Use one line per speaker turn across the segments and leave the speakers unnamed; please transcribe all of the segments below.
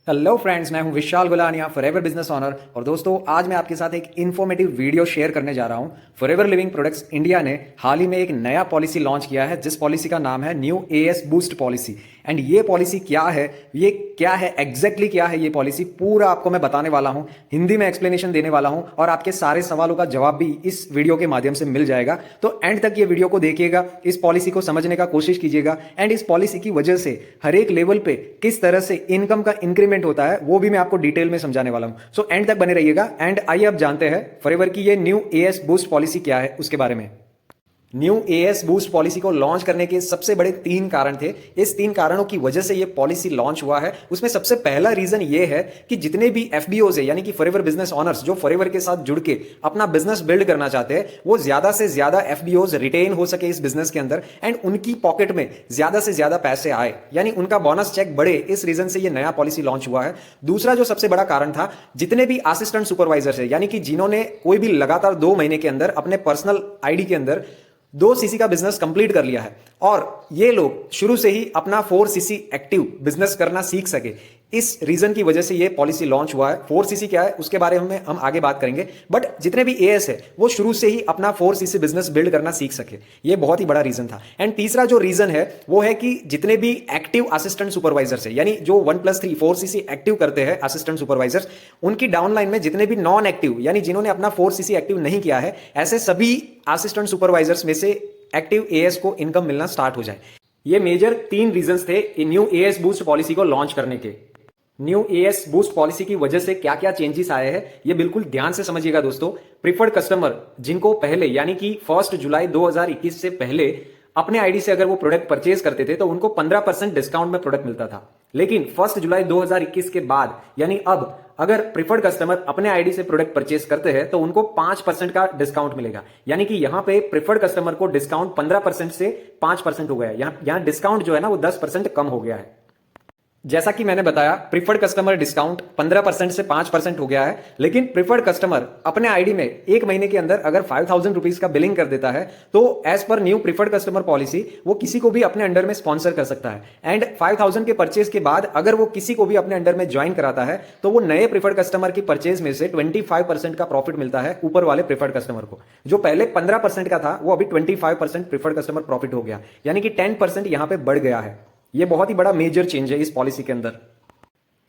Hello friends, मैं हूं विशाल गुलानिया, forever business owner. और दोस्तों, आज मैं आपके साथ एक इन्फॉर्मेटिव वीडियो शेयर करने जा रहा हूं। फॉरएवर लिविंग प्रोडक्ट्स इंडिया ने हाल ही में एक नया पॉलिसी लॉन्च किया है, जिस पॉलिसी का नाम है new AS boost policy. And ये पॉलिसी क्या है, ये क्या है एग्जैक्टली क्या है ये पॉलिसी, पूरा आपको मैं बताने वाला हूं, हिंदी में एक्सप्लेनेशन देने वाला हूं और आपके सारे सवालों का जवाब भी इस वीडियो के माध्यम से मिल जाएगा। तो एंड तक ये वीडियो को देखिएगा, इस पॉलिसी को समझने का कोशिश कीजिएगा एंड इस पॉलिसी की वजह से हर एक लेवल पे किस तरह से इनकम का इंक्रीमेंट होता है वो भी मैं आपको डिटेल में समझाने वाला हूं। सो एंड तक बने रहिएगा। एंड आइए अब जानते हैं फॉरएवर की ये न्यू एएस बूस्ट पॉलिसी क्या है उसके बारे में। न्यू एएस बूस्ट पॉलिसी को लॉन्च करने के सबसे बड़े 3 कारण थे। इस 3 कारणों की वजह से ये पॉलिसी लॉन्च हुआ है। उसमें सबसे पहला रीजन ये है कि जितने भी एफबीओ है, यानी कि फॉरएवर बिजनेस ओनर्स जो फॉरएवर के साथ जुड़ के अपना बिजनेस बिल्ड करना चाहते हैं, वो ज्यादा से ज्यादा एफबीओ रिटेन हो सके इस बिजनेस के अंदर एंड उनकी पॉकेट में ज्यादा से ज्यादा पैसे आए, यानी उनका बोनस चेक बढ़े। इस रीजन से ये नया पॉलिसी लॉन्च हुआ है। दूसरा जो सबसे बड़ा कारण था, जितने भी असिस्टेंट सुपरवाइजर है, यानी कि जिन्होंने कोई भी लगातार 2 महीने के अंदर अपने पर्सनल आईडी के अंदर 2 सीसी का बिजनेस कंप्लीट कर लिया है और ये लोग शुरू से ही अपना 4 सीसी एक्टिव बिजनेस करना सीख सके, इस रीजन की वजह से ये पॉलिसी लॉन्च हुआ है। 4 सीसी क्या है उसके बारे में हम आगे बात करेंगे, बट जितने भी एएस है वो शुरू से ही अपना 4 सीसी बिजनेस बिल्ड करना सीख सके, ये बहुत ही बड़ा रीजन था। एंड तीसरा जो रीजन है वो है कि जितने भी एक्टिव असिस्टेंट सुपरवाइजर्स है, यानी जो 1+3 4 सीसी एक्टिव करते हैं असिस्टेंट सुपरवाइजर्स, उनकी डाउनलाइन में जितने भी नॉन एक्टिव, यानी जिन्होंने अपना 4 सीसी एक्टिव नहीं किया है, ऐसे सभी असिस्टेंट सुपरवाइजर्स में से एक्टिव एएस को इनकम मिलना स्टार्ट हो जाए। ये मेजर 3 रीजंस थे न्यू एएस बूस्ट पॉलिसी को लॉन्च करने के। न्यू एएस बूस्ट पॉलिसी की वजह से क्या क्या चेंजेस आए हैं ये बिल्कुल ध्यान से समझिएगा दोस्तों। प्रीफर्ड कस्टमर जिनको पहले, यानी कि 1 जुलाई 2021 से पहले अपने आईडी से अगर वो प्रोडक्ट परचेज करते थे तो उनको 15% डिस्काउंट में प्रोडक्ट मिलता था। लेकिन 1 जुलाई 2021 के बाद, यानी अब अगर प्रीफर्ड कस्टमर अपने आईडी से प्रोडक्ट परचेज करते हैं तो उनको 5% का डिस्काउंट मिलेगा। यानी कि यहां पे प्रीफर्ड कस्टमर को डिस्काउंट 15% से 5% हो गया है। यहां डिस्काउंट जो है ना वो 10% कम हो गया है। जैसा कि मैंने बताया, प्रीफर्ड कस्टमर डिस्काउंट 15% से 5% हो गया है। लेकिन प्रीफर्ड कस्टमर अपने आईडी में 1 महीने के अंदर अगर 5000 रुपीज का बिलिंग कर देता है तो as per new preferred customer policy वो किसी को भी अपने अंडर में स्पॉन्सर कर सकता है। एंड 5000 के परचेज के बाद अगर वो किसी को भी अपने अंडर में ज्वाइन कराता है तो वो नए प्रीफर्ड कस्टमर की परचेज में से 25% का प्रॉफिट मिलता है ऊपर वाले प्रीफर्ड कस्टमर को। जो पहले 15% का था वो अभी 25% प्रीफर्ड कस्टमर प्रॉफिट हो गया, यानी कि 10% यहां पे बढ़ गया है। ये बहुत ही बड़ा मेजर चेंज है इस पॉलिसी के अंदर।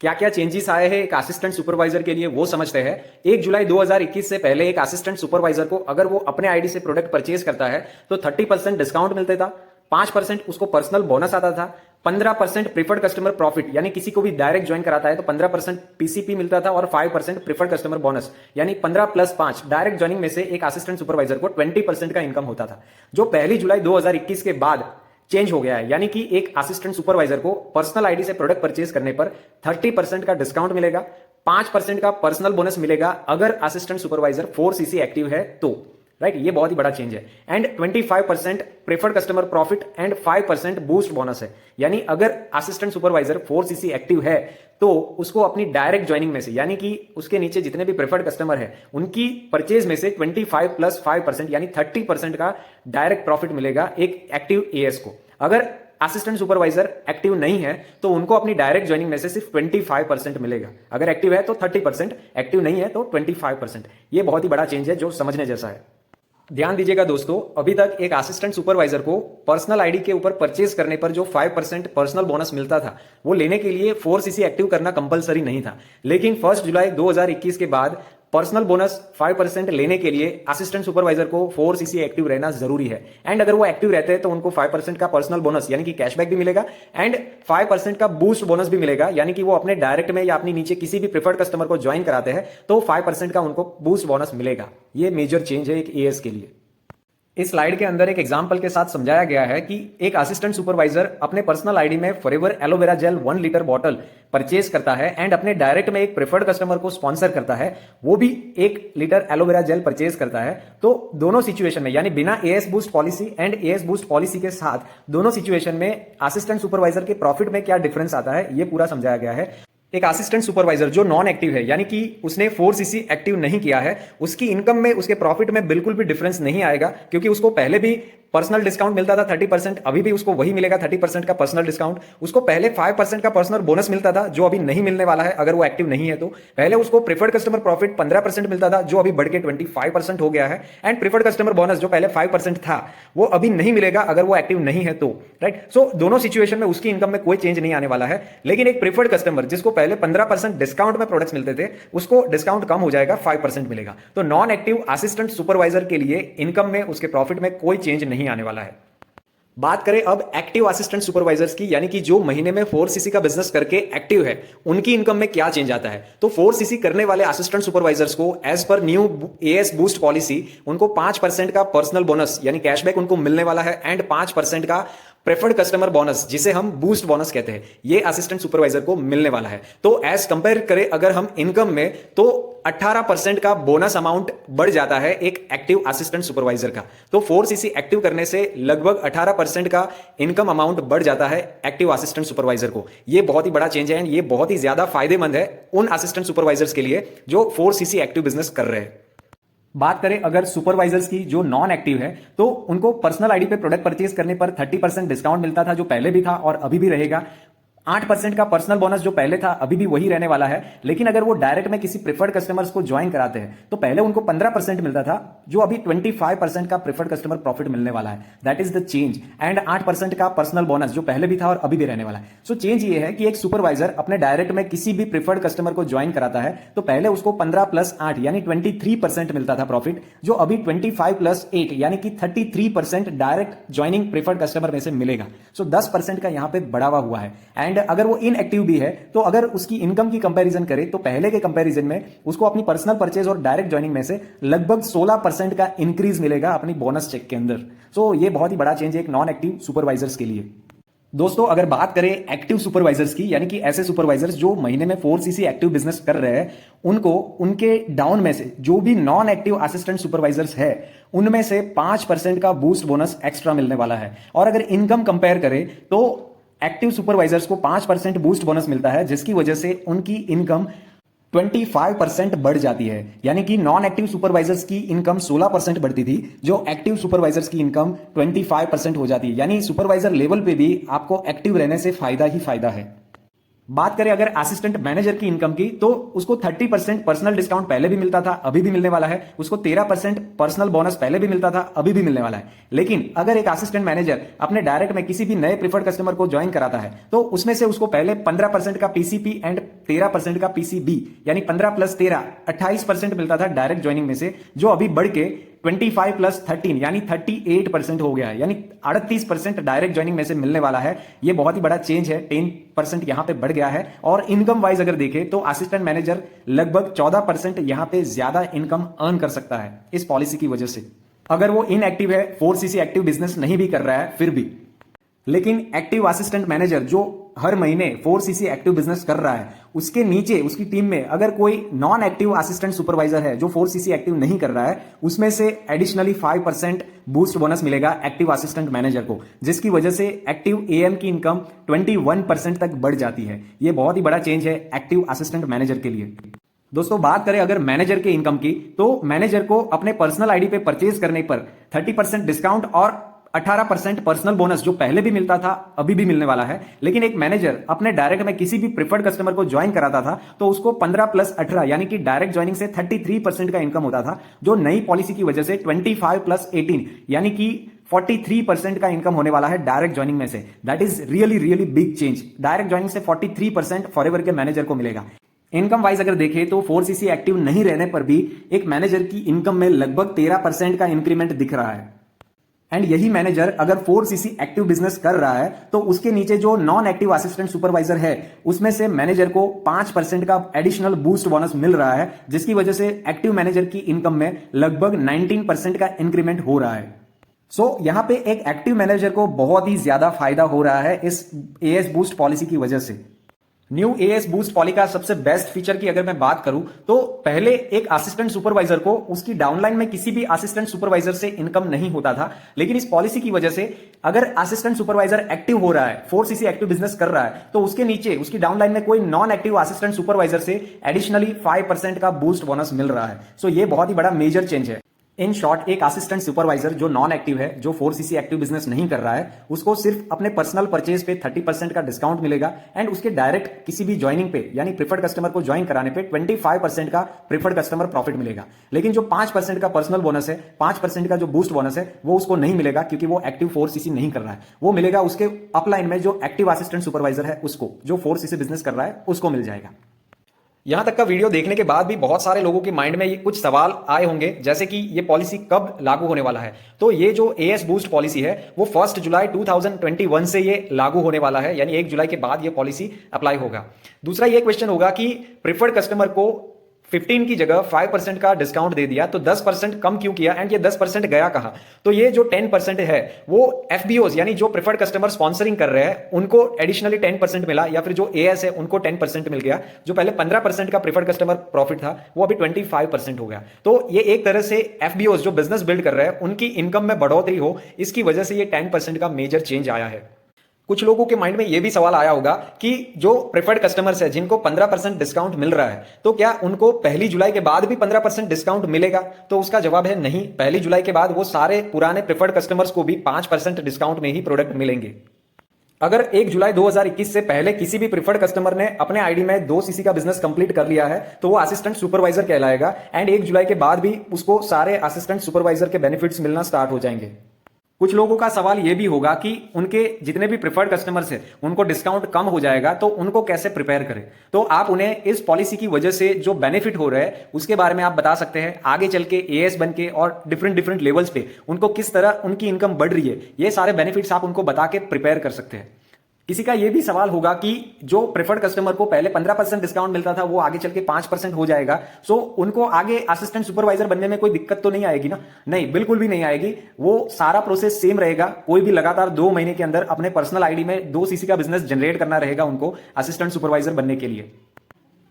क्या क्या चेंजेस आए हैं एक असिस्टेंट सुपरवाइजर के लिए वो समझते हैं। 1 जुलाई 2021 से पहले एक असिस्टेंट सुपरवाइजर को अगर वो अपने आईडी से प्रोडक्ट परचेज करता है तो 30% डिस्काउंट मिलता था, 5% उसको पर्सनल बोनस आता था, 15% प्रीफर्ड कस्टमर प्रॉफिट, यानी किसी को भी डायरेक्ट ज्वाइन कराता है तो 15% पीसीपी मिलता था और 5% प्रीफर्ड कस्टमर बोनस, यानी 15 + 5 डायरेक्ट ज्वाइनिंग में से एक असिस्टेंट सुपरवाइजर को 20% का इनकम होता था, जो 1 जुलाई 2021 के बाद चेंज हो गया है। यानी कि एक असिस्टेंट सुपरवाइजर को पर्सनल आईडी से प्रोडक्ट परचेज करने पर 30% का डिस्काउंट मिलेगा, 5% का पर्सनल बोनस मिलेगा अगर असिस्टेंट सुपरवाइजर 4 सीसी एक्टिव है तो। राइट, ये बहुत ही बड़ा चेंज है। And 25% preferred customer profit and 5% boost bonus है। यानी अगर असिस्टेंट सुपरवाइजर 4 सीसी एक्टिव है तो उसको अपनी डायरेक्ट ज्वाइनिंग में से, यानी कि उसके नीचे जितने भी प्रेफर्ड कस्टमर है उनकी परचेज में से 25 + 5% यानी 30% का डायरेक्ट प्रॉफिट मिलेगा एक एक्टिव एएस को। अगर असिस्टेंट सुपरवाइजर एक्टिव नहीं है तो उनको अपनी डायरेक्ट ज्वाइनिंग में से सिर्फ 25% मिलेगा। अगर एक्टिव है तो 30%, एक्टिव नहीं है तो 25%। ये बहुत ही बड़ा चेंज है जो समझने जैसा है। ध्यान दीजिएगा दोस्तों, अभी तक एक असिस्टेंट सुपरवाइजर को पर्सनल आईडी के ऊपर परचेज करने पर जो 5% पर्सनल बोनस मिलता था वो लेने के लिए 4 सीसी एक्टिव करना कंपलसरी नहीं था। लेकिन 1 जुलाई 2021 के बाद पर्सनल बोनस 5% लेने के लिए असिस्टेंट सुपरवाइजर को 4 सीसी एक्टिव रहना जरूरी है। एंड अगर वो एक्टिव रहते हैं तो उनको 5% का पर्सनल बोनस यानी कि कैशबैक भी मिलेगा एंड 5% का बूस्ट बोनस भी मिलेगा, यानी कि वो अपने डायरेक्ट में या अपनी नीचे किसी भी प्रीफर्ड कस्टमर को ज्वाइन कराते हैं तो 5% का उनको बूस्ट बोनस मिलेगा। ये मेजर चेंज है एक एएस के लिए। इस स्लाइड के अंदर एक एग्जांपल के साथ समझाया गया है कि एक असिस्टेंट सुपरवाइजर अपने पर्सनल आईडी में forever aloe vera gel 1 litre bottle purchase करता है एंड अपने डायरेक्ट में एक प्रेफर्ड कस्टमर को स्पॉन्सर करता है, वो भी 1 लीटर एलोवेरा जेल परचेज करता है। तो दोनों सिचुएशन में, यानी बिना as boost policy and as boost policy के साथ, दोनों सिचुएशन में असिस्टेंट सुपरवाइजर के प्रॉफिट में क्या डिफरेंस आता है ये पूरा समझाया गया है। एक असिस्टेंट सुपरवाइजर जो नॉन एक्टिव है, यानी कि उसने 4 सीसी एक्टिव नहीं किया है, उसकी इनकम में, उसके प्रॉफिट में बिल्कुल भी डिफरेंस नहीं आएगा, क्योंकि उसको पहले भी पर्सनल डिस्काउंट मिलता था 30%, अभी भी उसको वही मिलेगा 30% का पर्सनल डिस्काउंट। उसको पहले 5% का पर्सनल बोनस मिलता था, जो अभी नहीं मिलने वाला है अगर वो एक्टिव नहीं है तो। पहले उसको प्रीफर्ड कस्टमर प्रॉफिट 15% मिलता था, जो अभी बढ़ के 25% हो गया है। एंड प्रीफर्ड कस्टमर बोनस जो पहले 5% था, वो अभी नहीं मिलेगा अगर वो एक्टिव नहीं है तो, राइट। सो दोनों सिचुएशन में उसकी इनकम में कोई चेंज नहीं आने वाला है। लेकिन एक प्रीफर्ड कस्टमर जिसको पहले 15% डिस्काउंट में प्रोडक्ट्स मिलते थे, उसको डिस्काउंट कम हो जाएगा, 5% मिलेगा। तो नॉन एक्टिव असिस्टेंट सुपरवाइजर के लिए इनकम में, उसके प्रॉफिट में कोई चेंज नहीं आने वाला है। बात करें अब एक्टिव असिस्टेंट सुपरवाइजर्स की, यानी कि जो महीने में 4cc का बिजनेस करके एक्टिव है, उनकी इनकम में क्या चेंज आता है। तो 4cc करने वाले असिस्टेंट सुपरवाइजर्स को as per new AS boost policy उनको 5% का पर्सनल बोनस यानी कैशबैक उनको मिलने वाला है, एंड 5% का प्रेफर्ड कस्टमर बोनस जिसे हम बूस्ट बोनस कहते हैं, ये असिस्टेंट सुपरवाइजर को मिलने वाला है। तो एज कंपेयर करें अगर हम इनकम में, तो 18% का बोनस अमाउंट बढ़ जाता है एक एक्टिव असिस्टेंट सुपरवाइजर का। तो 4cc एक्टिव करने से लगभग 18% का इनकम अमाउंट बढ़ जाता है एक्टिव असिस्टेंट सुपरवाइजर को। ये बहुत ही बड़ा चेंज है, ये बहुत ही ज्यादा फायदेमंद है उन असिस्टेंट सुपरवाइजर्स के लिए जो 4cc एक्टिव बिजनेस कर रहे हैं। बात करें अगर सुपरवाइजर्स की जो नॉन एक्टिव है, तो उनको पर्सनल आईडी पे प्रोडक्ट परचेज करने पर 30% डिस्काउंट मिलता था, जो पहले भी था और अभी भी रहेगा। 8% का पर्सनल बोनस जो पहले था अभी भी वही रहने वाला है। लेकिन अगर वो डायरेक्ट में किसी प्रीफर्ड कस्टमर्स को ज्वाइन कराते हैं, तो पहले उनको 15% मिलता था, जो अभी 25% का प्रीफर्ड कस्टमर प्रॉफिट मिलने वाला है। That is the change. And 8% का पर्सनल बोनस जो पहले भी था और अभी भी रहने वाला है। सो चेंज ये है कि एक सुपरवाइजर अपने डायरेक्ट में किसी भी प्रीफर्ड कस्टमर को ज्वाइन कराता है, तो पहले उसको 15 + 8 यानी 23% मिलता था प्रॉफिट, जो अभी 25 + 8 यानी कि 33% डायरेक्ट ज्वाइनिंग प्रीफर्ड कस्टमर में से मिलेगा। सो 10% का यहां पे बढ़ावा हुआ है। एंड अगर वो इनएक्टिव भी है, तो अगर उसकी इनकम की कंपैरिजन करें, तो पहले के कंपैरिजन में उसको अपनी पर्सनल परचेज और डायरेक्ट ज्वाइनिंग में से लगभग 16% का इंक्रीज मिलेगा अपनी बोनस चेक के अंदर। सो ये बहुत ही बड़ा चेंज है एक नॉन एक्टिव सुपरवाइजर्स के लिए। दोस्तों अगर बात करें एक्टिव सुपरवाइजर्स की, यानी कि ऐसे सुपरवाइजर्स जो महीने में 4cc एक्टिव बिजनेस कर रहे हैं, उनको उनके डाउन में से जो भी नॉन एक्टिव असिस्टेंट सुपरवाइजर्स है, उनमें से 5% का बूस्ट बोनस एक्स्ट्रा मिलने वाला है। और अगर इनकम कंपेयर करें, तो एक्टिव सुपरवाइजर्स को 5% बूस्ट बोनस मिलता है, जिसकी वजह से उनकी इनकम 25% बढ़ जाती है। यानी कि नॉन एक्टिव सुपरवाइजर्स की इनकम 16% बढ़ती थी, जो एक्टिव सुपरवाइजर्स की इनकम 25% हो जाती है। यानी सुपरवाइजर लेवल पे भी आपको एक्टिव रहने से फायदा ही फायदा है। बात करें अगर असिस्टेंट मैनेजर की इनकम की, तो उसको 30% पर्सनल डिस्काउंट पहले भी मिलता था, अभी भी मिलने वाला है। उसको 13% पर्सनल बोनस पहले भी मिलता था, अभी भी मिलने वाला है। लेकिन अगर एक असिस्टेंट मैनेजर अपने डायरेक्ट में किसी भी नए प्रीफर्ड कस्टमर को ज्वाइन कराता है, तो उसमें से उसको पहले 15% का पीसीपी एंड 13% का पीसीबी यानी 15 + 13 28% मिलता था डायरेक्ट ज्वाइनिंग में से, जो अभी बढ़ के 25 + 13 यानी 38% हो गया है। यानी 38% डायरेक्ट ज्वाइनिंग में से मिलने वाला है। ये बहुत ही बड़ा चेंज है, 10% यहां पे बढ़ गया है। और इनकम वाइज अगर देखें, तो असिस्टेंट मैनेजर लगभग 14% यहां पे ज्यादा इनकम अर्न कर सकता है इस पॉलिसी की वजह से, अगर वो इनएक्टिव है, 4cc एक्टिव बिजनेस नहीं भी कर रहा है फिर भी। लेकिन एक्टिव असिस्टेंट मैनेजर जो हर महीने 4cc एक्टिव बिजनेस कर रहा है, उसके नीचे उसकी टीम में अगर कोई नॉन एक्टिव असिस्टेंट सुपरवाइजर है जो 4cc एक्टिव नहीं कर रहा है, उसमें से एडिशनली 5% बूस्ट बोनस मिलेगा एक्टिव असिस्टेंट मैनेजर को, जिसकी वजह से एक्टिव एएम की इनकम 21% तक बढ़ जाती है। यह बहुत ही बड़ा चेंज है एक्टिव असिस्टेंट मैनेजर के लिए। दोस्तों बात करें अगर मैनेजर के इनकम की, तो मैनेजर को अपने पर्सनल आईडी पे परचेज करने पर 30% डिस्काउंट और 18% पर्सनल बोनस जो पहले भी मिलता था अभी भी मिलने वाला है। लेकिन एक मैनेजर अपने डायरेक्ट में किसी भी प्रीफर्ड कस्टमर को ज्वाइन कराता था, तो उसको 15 + 18 यानी कि डायरेक्ट ज्वाइनिंग से 33% का इनकम होता था, जो नई पॉलिसी की वजह से 25 + 18 यानी कि 43% का इनकम होने वाला है डायरेक्ट ज्वाइनिंग में से। That is really big change. Direct joining से 43% फॉरएवर के मैनेजर को मिलेगा। इनकम वाइज अगर देखें, तो 4cc एक्टिव नहीं रहने पर भी एक मैनेजर की इनकम में लगभग 13% का इंक्रीमेंट दिख रहा है। एंड यही मैनेजर अगर 4cc एक्टिव बिजनेस कर रहा है, तो उसके नीचे जो नॉन एक्टिव असिस्टेंट सुपरवाइजर है, उसमें से मैनेजर को 5% का एडिशनल बूस्ट बोनस मिल रहा है, जिसकी वजह से एक्टिव मैनेजर की इनकम में लगभग 19% का इंक्रीमेंट हो रहा है। सो यहां पे एक एक्टिव मैनेजर को बहुत ही ज्यादा फायदा हो रहा है इस एएस बूस्ट पॉलिसी की वजह से। न्यू एएस बूस्ट पॉलिसी का सबसे बेस्ट फीचर की अगर मैं बात करूं, तो पहले एक असिस्टेंट सुपरवाइजर को उसकी डाउनलाइन में किसी भी असिस्टेंट सुपरवाइजर से इनकम नहीं होता था। लेकिन इस पॉलिसी की वजह से अगर असिस्टेंट सुपरवाइजर एक्टिव हो रहा है, 4cc एक्टिव बिजनेस कर रहा है, तो उसके नीचे उसकी डाउनलाइन में कोई नॉन एक्टिव असिस्टेंट सुपरवाइजर से एडिशनली 5% का बूस्ट बोनस मिल रहा है। सो ये बहुत ही बड़ा मेजर चेंज है। इन शॉर्ट, एक असिस्टेंट सुपरवाइजर जो नॉन एक्टिव है, जो 4cc एक्टिव बिजनेस नहीं कर रहा है, उसको सिर्फ अपने पर्सनल परचेज पे 30% का डिस्काउंट मिलेगा एंड उसके डायरेक्ट किसी भी ज्वाइनिंग पे यानी प्रिफर्ड कस्टमर को ज्वाइन कराने पे 25% का प्रिफर्ड कस्टमर प्रॉफिट मिलेगा। लेकिन जो 5% का पर्सनल बोनस है, 5% का जो बूस्ट बोनस है, वो उसको नहीं मिलेगा क्योंकि वो एक्टिव 4cc नहीं कर रहा है। वो मिलेगा उसके अपलाइन में जो एक्टिव असिस्टेंट सुपरवाइजर है उसको, जो 4cc बिजनेस कर रहा है उसको मिल जाएगा। यहां तक का वीडियो देखने के बाद भी बहुत सारे लोगों के माइंड में ये कुछ सवाल आए होंगे, जैसे कि ये पॉलिसी कब लागू होने वाला है। तो ये जो एएस बूस्ट पॉलिसी है वो 1 जुलाई 2021 से ये लागू होने वाला है, यानी 1 जुलाई के बाद ये पॉलिसी अप्लाई होगा। दूसरा ये क्वेश्चन होगा कि प्रिफर्ड कस्टमर को 15 की जगह 5% का डिस्काउंट दे दिया तो 10% कम क्यों किया एंड ये 10% गया कहां? तो ये जो 10% है वो एफबीओज यानी जो प्रिफर्ड कस्टमर स्पॉन्सरिंग कर रहे हैं उनको एडिशनली 10% मिला, या फिर जो एएस है उनको 10% मिल गया। जो पहले 15% का प्रिफर्ड कस्टमर प्रॉफिट था वो अभी 25% हो गया। तो ये एक तरह से एफबीओज जो बिजनेस बिल्ड कर रहे हैं उनकी इनकम में बढ़ोतरी हो, इसकी वजह से ये 10% का मेजर चेंज आया है। कुछ लोगों के माइंड में यह भी सवाल आया होगा कि जो प्रेफर्ड कस्टमर्स है जिनको 15% डिस्काउंट मिल रहा है, तो क्या उनको 1 जुलाई के बाद भी 15% डिस्काउंट मिलेगा? तो उसका जवाब है नहीं। 1 जुलाई के बाद वो सारे पुराने प्रेफर्ड कस्टमर्स को भी 5% डिस्काउंट में ही प्रोडक्ट मिलेंगे। अगर 1 जुलाई 2021 से पहले किसी भी प्रिफर्ड कस्टमर ने अपने आईडी में 2cc का बिजनेस कंप्लीट कर लिया है तो वो असिस्टेंट सुपरवाइजर कहलाएगा एंड 1 जुलाई के बाद भी उसको सारे असिस्टेंट सुपरवाइजर के बेनिफिट्स मिलना स्टार्ट हो जाएंगे। कुछ लोगों का सवाल यह भी होगा कि उनके जितने भी प्रिफर्ड कस्टमर्स हैं उनको डिस्काउंट कम हो जाएगा तो उनको कैसे प्रिपेयर करें। तो आप उन्हें इस पॉलिसी की वजह से जो बेनिफिट हो रहा है उसके बारे में आप बता सकते हैं। आगे चल के एएस बन के और डिफरेंट लेवल्स पे उनको किस तरह उनकी इनकम बढ़ रही है, ये सारे बेनिफिट्स आप उनको बता के प्रिपेयर कर सकते हैं। किसी का यह भी सवाल होगा कि जो प्रेफर्ड कस्टमर को पहले 15% डिस्काउंट मिलता था वो आगे चल के 5% हो जाएगा, सो उनको आगे असिस्टेंट सुपरवाइजर बनने में कोई दिक्कत तो नहीं आएगी ना? नहीं, बिल्कुल भी नहीं आएगी। वो सारा प्रोसेस सेम रहेगा। कोई भी लगातार 2 महीने के अंदर अपने पर्सनल आईडी में 2cc का बिजनेस जनरेट करना रहेगा उनको असिस्टेंट सुपरवाइजर बनने के लिए।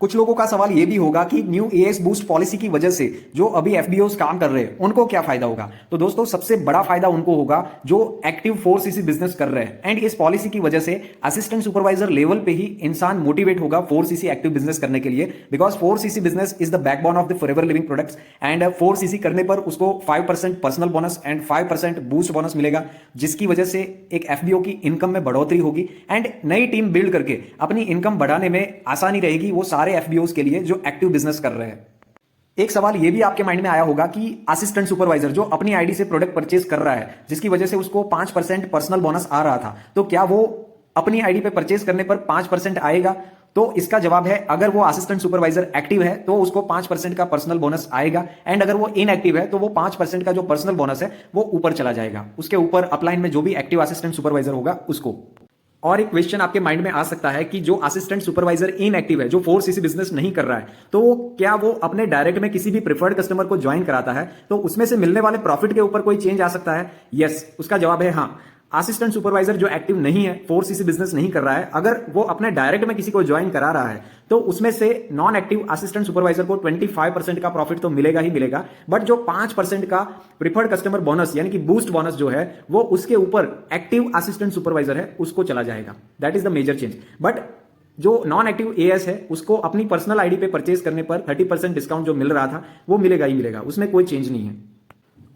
कुछ लोगों का सवाल यह भी होगा कि न्यू एएस बूस्ट पॉलिसी की वजह से जो अभी एफबीओस काम कर रहे हैं उनको क्या फायदा होगा? तो दोस्तों सबसे बड़ा फायदा उनको होगा जो एक्टिव 4cc बिजनेस कर रहे हैं। एंड इस पॉलिसी की वजह से असिस्टेंट सुपरवाइजर लेवल पे ही इंसान मोटिवेट होगा 4cc एक्टिव बिजनेस करने के लिए, because 4cc business is the backbone of the forever living products and 4cc करने पर उसको 5% personal bonus and 5% boost bonus मिलेगा, जिसकी वजह से एक एफबीओ की इनकम में बढ़ोतरी होगी एंड नई टीम बिल्ड करके अपनी इनकम बढ़ाने में आसानी रहेगी वो सारे एफबीओस के लिए जो एक्टिव बिजनेस कर रहे हैं। एक सवाल यह भी आपके माइंड में आया होगा कि असिस्टेंट सुपरवाइजर जो अपनी आईडी से प्रोडक्ट परचेज कर रहा है जिसकी वजह से उसको 5% पर्सनल बोनस आ रहा था, तो क्या वो अपनी आईडी पे परचेज करने पर 5% आएगा? तो इसका जवाब है अगर वो असिस्टेंट सुपरवाइजर एक्टिव है तो उसको 5% का पर्सनल बोनस आएगा एंड अगर वो इनएक्टिव है तो वो 5% का जो पर्सनल बोनस है वो ऊपर चला जाएगा, उसके ऊपर अपलाइन में जो भी एक्टिव असिस्टेंट सुपरवाइजर होगा उसको। और एक क्वेश्चन आपके माइंड में आ सकता है कि जो असिस्टेंट सुपरवाइजर इनएक्टिव है, जो 4cc बिजनेस नहीं कर रहा है, तो क्या वो अपने डायरेक्ट में किसी भी प्रिफर्ड कस्टमर को ज्वाइन कराता है तो उसमें से मिलने वाले प्रॉफिट के ऊपर कोई चेंज आ सकता है? यस, उसका जवाब है हाँ। असिस्टेंट सुपरवाइजर जो एक्टिव नहीं है, 4cc बिजनेस नहीं कर रहा है, अगर वो अपने डायरेक्ट में किसी को ज्वाइन करा रहा है तो उसमें से नॉन एक्टिव असिस्टेंट सुपरवाइजर को 25% का प्रॉफिट तो मिलेगा ही मिलेगा, बट जो 5% का प्रिफर्ड कस्टमर बोनस यानी कि बूस्ट बोनस जो है वो उसके ऊपर एक्टिव असिस्टेंट सुपरवाइजर है उसको चला जाएगा। That is the major change. But जो नॉन एक्टिव एएस है उसको अपनी पर्सनल आईडी पे परचेज करने पर 30% डिस्काउंट जो मिल रहा था वो मिलेगा ही मिलेगा, उसमें कोई चेंज नहीं है।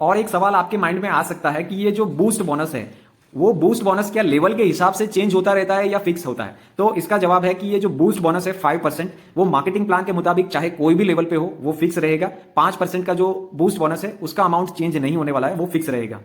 और एक सवाल आपके माइंड में आ सकता है कि ये जो बूस्ट बोनस है वो बूस्ट बोनस क्या लेवल के हिसाब से चेंज होता रहता है या फिक्स होता है? तो इसका जवाब है कि ये जो बूस्ट बोनस है 5% वो मार्केटिंग प्लान के मुताबिक चाहे कोई भी लेवल पे हो वो फिक्स रहेगा। 5% का जो बूस्ट बोनस है उसका अमाउंट चेंज नहीं होने वाला है, वो फिक्स रहेगा।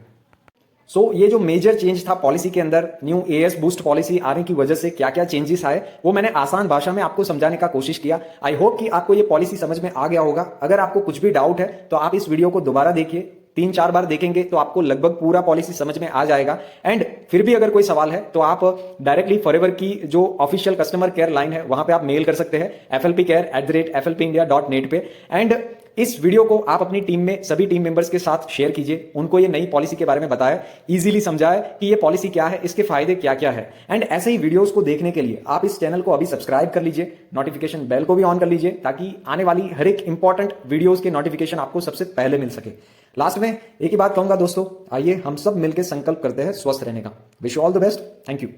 सो ये जो मेजर चेंज था पॉलिसी के अंदर, न्यू एएस बूस्ट पॉलिसी आने की वजह से क्या क्या चेंजेस आए वो मैंने आसान भाषा में आपको समझाने का कोशिश किया। आई होप कि आपको ये पॉलिसी समझ में आ गया होगा। अगर आपको कुछ भी डाउट है तो आप इस वीडियो को दोबारा देखिए, 3-4 बार देखेंगे तो आपको लगभग पूरा पॉलिसी समझ में आ जाएगा। एंड फिर भी अगर कोई सवाल है तो आप डायरेक्टली फॉरएवर की जो ऑफिशियल कस्टमर केयर लाइन है वहां पे आप मेल कर सकते हैं flpcare@flpindia.net पे। एंड इस वीडियो को आप अपनी टीम में सभी टीम मेंबर्स के साथ शेयर कीजिए, उनको ये नई पॉलिसी के बारे में बताएं, इजीली समझाएं कि ये पॉलिसी क्या है, इसके फायदे क्या क्या है। एंड ऐसे ही वीडियोस को देखने के लिए आप इस चैनल को अभी सब्सक्राइब कर लीजिए, नोटिफिकेशन बेल को भी ऑन कर लीजिए ताकि आने वाली हर एक इंपॉर्टेंट वीडियोस के नोटिफिकेशन आपको सबसे पहले मिल सके। लास्ट में एक ही बात कहूंगा दोस्तों, आइए हम सब मिलकर संकल्प करते हैं स्वस्थ रहने का। Wish you all the best. Thank you.